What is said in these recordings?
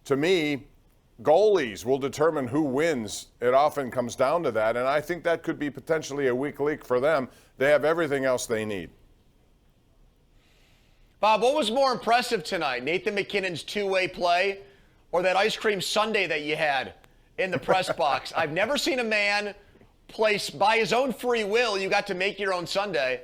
to me, goalies will determine who wins. It often comes down to that, and I think that could be potentially a weak link for them. They have everything else they need. Bob, what was more impressive tonight? Nathan McKinnon's two-way play or that ice cream sundae that you had in the press box? I've never seen a man place by his own free will. You got to make your own sundae.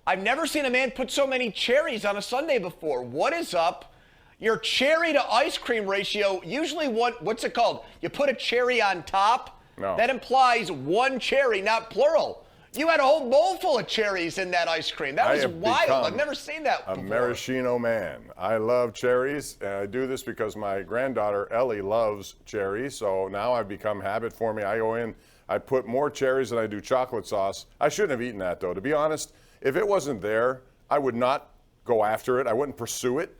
I've never seen a man put so many cherries on a sundae before. What is up? Your cherry to ice cream ratio, usually what's it called? You put a cherry on top? No. That implies one cherry, not plural. You had a whole bowl full of cherries in that ice cream. That was wild. I've never seen that before. A maraschino man. I love cherries. And I do this because my granddaughter, Ellie, loves cherries. So now I've become habit for me. I go in, I put more cherries than I do chocolate sauce. I shouldn't have eaten that, though. To be honest, if it wasn't there, I would not go after it. I wouldn't pursue it.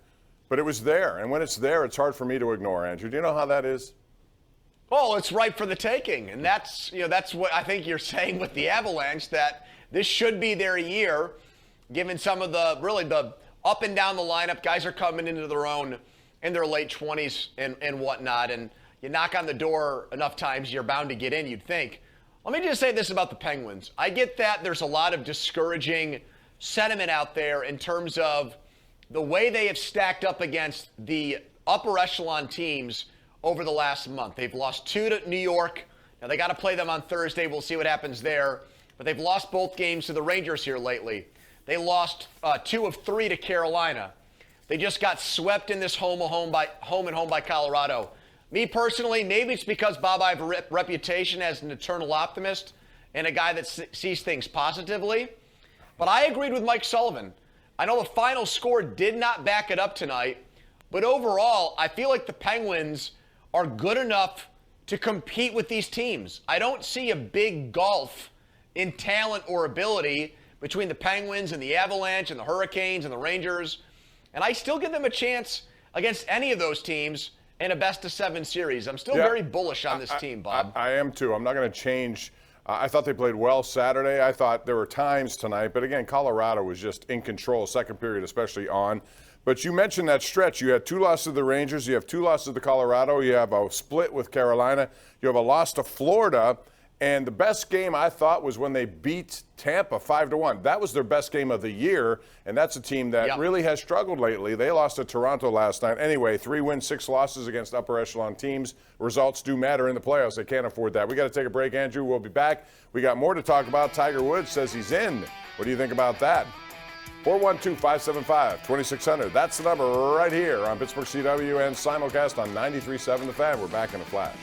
But it was there. And when it's there, it's hard for me to ignore, Andrew. Do you know how that is? Well, it's ripe for the taking, and that's what I think you're saying with the Avalanche, that this should be their year, given some of the up and down the lineup. Guys are coming into their own in their late 20s and whatnot, and you knock on the door enough times, you're bound to get in, you'd think. Let me just say this about the Penguins. I get that there's a lot of discouraging sentiment out there in terms of the way they have stacked up against the upper echelon teams over the last month. They've lost 2 to New York. Now, they got to play them on Thursday. We'll see what happens there. But they've lost both games to the Rangers here lately. They lost 2 of 3 to Carolina. They just got swept in this home and home by Colorado. Me personally, maybe it's because, Bob, I have a reputation as an eternal optimist and a guy that sees things positively. But I agreed with Mike Sullivan. I know the final score did not back it up tonight. But overall, I feel like the Penguins are good enough to compete with these teams. I don't see a big gulf in talent or ability between the Penguins and the Avalanche and the Hurricanes and the Rangers. And I still give them a chance against any of those teams in a best-of-7 series. I'm still very bullish on this team, Bob. I am too. I'm not going to change. I thought they played well Saturday. I thought there were times tonight. But again, Colorado was just in control, second period especially on. But you mentioned that stretch. You had 2 losses to the Rangers. You have 2 losses to Colorado. You have a split with Carolina. You have a loss to Florida. And the best game, I thought, was when they beat Tampa 5-1. That was their best game of the year, and that's a team that really has struggled lately. They lost to Toronto last night. Anyway, 3 wins, 6 losses against upper echelon teams. Results do matter in the playoffs. They can't afford that. We got to take a break, Andrew. We'll be back. We got more to talk about. Tiger Woods says he's in. What do you think about that? 412-575-2600. That's the number right here on Pittsburgh CW and simulcast on 93.7 The Fan. We're back in a flash.